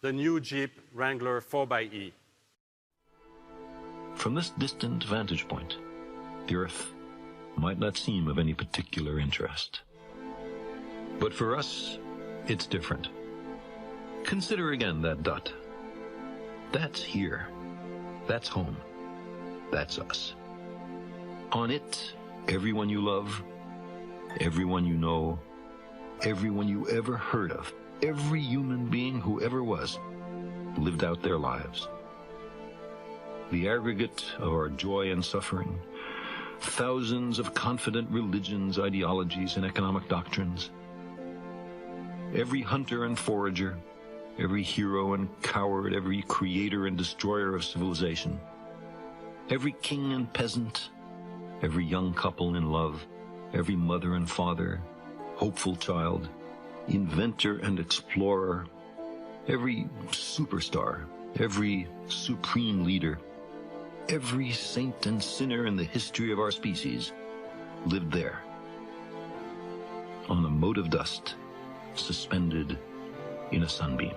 the new Jeep Wrangler 4xe. From this distant vantage point, the Earth might not seem of any particular interest. But for us, it's different. Consider again that dot. That's here. That's home. That's us. On it, everyone you love, everyone you know, everyone you ever heard of, every human being who ever was, lived out their lives. The aggregate of our joy and suffering, thousands of confident religions, ideologies, and economic doctrines. Every hunter and forager, every hero and coward, every creator and destroyer of civilization, every king and peasant, every young couple in love, every mother and father, hopeful child, inventor and explorer, every superstar, every supreme leader, every saint and sinner in the history of our species lived there, on a mote of dust, suspended in a sunbeam.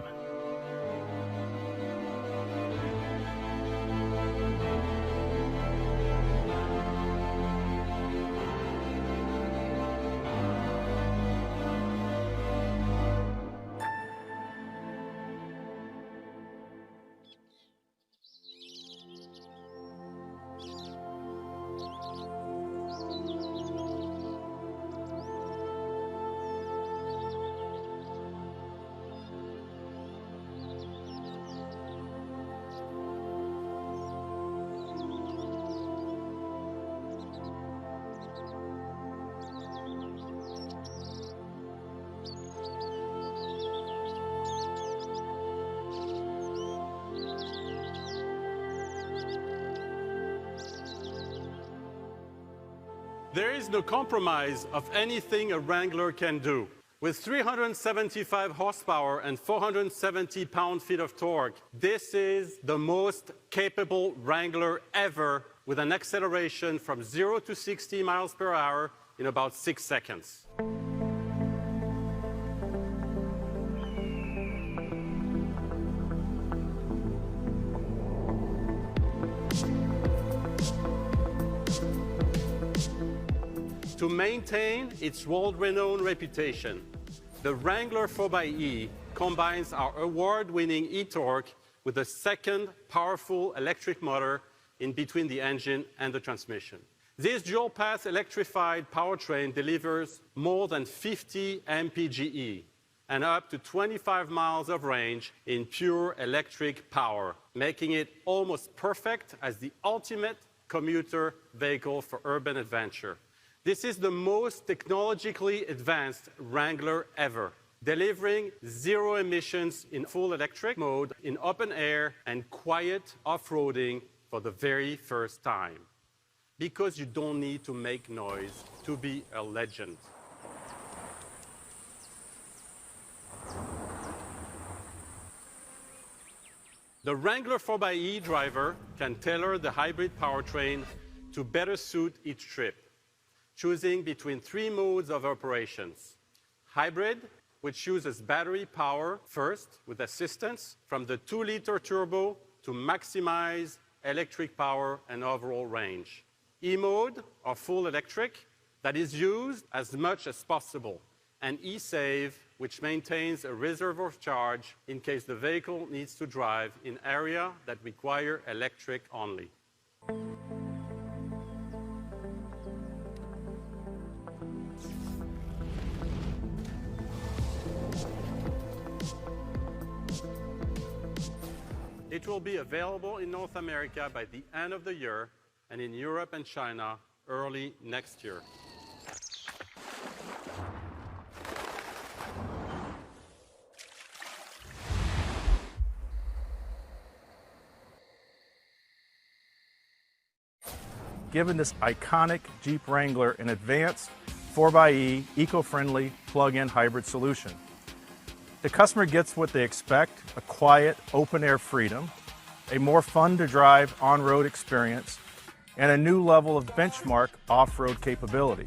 There is no compromise of anything a Wrangler can do. With 375 horsepower and 470 pound-feet of torque, this is the most capable Wrangler ever, with an acceleration from 0 to 60 miles per hour in about 6 seconds. To maintain its world-renowned reputation, the Wrangler 4xe combines our award-winning e-torque with a second powerful electric motor in between the engine and the transmission. This dual-path electrified powertrain delivers more than 50 mpge and up to 25 miles of range in pure electric power, making it almost perfect as the ultimate commuter vehicle for urban adventure. This is the most technologically advanced Wrangler ever, delivering zero emissions in full electric mode, in open air, and quiet off-roading for the very first time. Because you don't need to make noise to be a legend. The Wrangler 4xe driver can tailor the hybrid powertrain to better suit each trip, choosing between 3 modes of operations. Hybrid, which uses battery power first with assistance from the 2-liter turbo to maximize electric power and overall range. E-mode, or full electric, that is used as much as possible. And E-Save, which maintains a reserve of charge in case the vehicle needs to drive in areas that require electric only. It will be available in North America by the end of the year and in Europe and China early next year. Given this iconic Jeep Wrangler an advanced 4xe eco-friendly plug-in hybrid solution. The customer gets what they expect: a quiet, open-air freedom, a more fun-to-drive on-road experience, and a new level of benchmark off-road capability.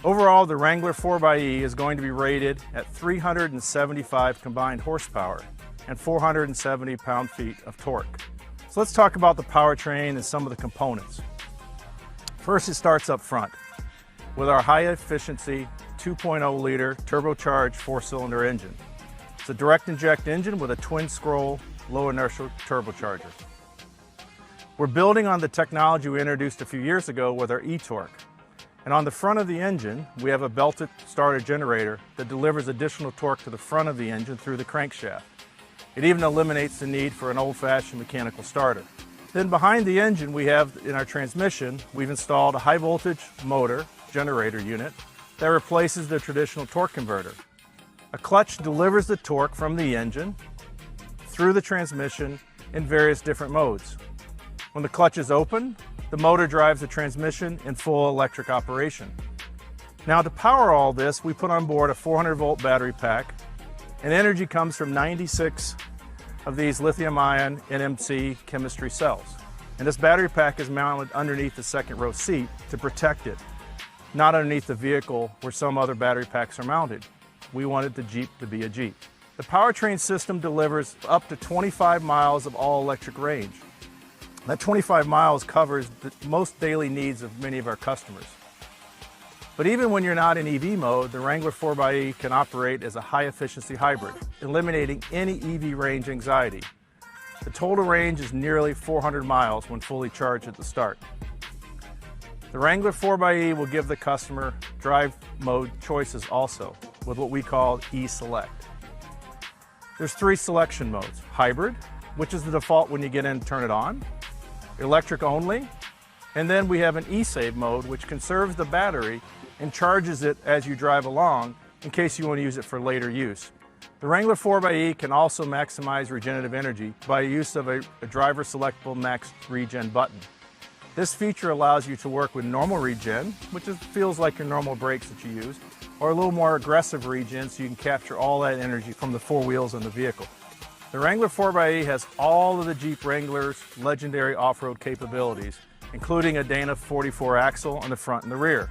Overall, the Wrangler 4xe is going to be rated at 375 combined horsepower, and 470 pound-feet of torque. So let's talk about the powertrain and some of the components. First, it starts up front with our high-efficiency 2.0-liter turbocharged four-cylinder engine. It's a direct inject engine with a twin-scroll low inertial turbocharger. We're building on the technology we introduced a few years ago with our e-torque. And on the front of the engine, we have a belted starter generator that delivers additional torque to the front of the engine through the crankshaft. It even eliminates the need for an old-fashioned mechanical starter. Then behind the engine, we have, in our transmission, we've installed a high-voltage motor generator unit that replaces the traditional torque converter. A clutch delivers the torque from the engine through the transmission in various different modes. When the clutch is open, the motor drives the transmission in full electric operation. Now, to power all this, we put on board a 400-volt battery pack, and energy comes from 96 of these lithium-ion NMC chemistry cells. And this battery pack is mounted underneath the second row seat to protect it, not underneath the vehicle where some other battery packs are mounted. We wanted the Jeep to be a Jeep. The powertrain system delivers up to 25 miles of all-electric range. That 25 miles covers the most daily needs of many of our customers. But even when you're not in EV mode, the Wrangler 4xe can operate as a high-efficiency hybrid, eliminating any EV range anxiety. The total range is nearly 400 miles when fully charged at the start. The Wrangler 4xe will give the customer drive mode choices also, with what we call e-select. There's 3 selection modes: hybrid, which is the default when you get in and turn it on, electric only, and then we have an e-save mode, which conserves the battery and charges it as you drive along in case you want to use it for later use. The Wrangler 4xe can also maximize regenerative energy by use of a driver selectable max regen button. This feature allows you to work with normal regen, which feels like your normal brakes that you use, or a little more aggressive regen so you can capture all that energy from the 4 wheels on the vehicle. The Wrangler 4xe has all of the Jeep Wrangler's legendary off-road capabilities, including a Dana 44 axle on the front and the rear.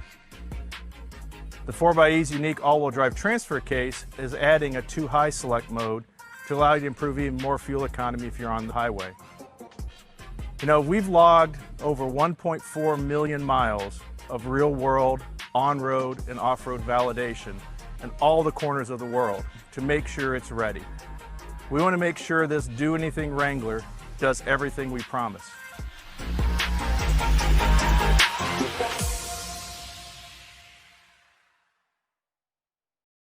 The 4xe's unique all-wheel drive transfer case is adding a 2-high select mode to allow you to improve even more fuel economy if you're on the highway. You know, we've logged over 1.4 million miles of real-world on-road and off-road validation in all the corners of the world to make sure it's ready. We want to make sure this Do Anything Wrangler does everything we promise.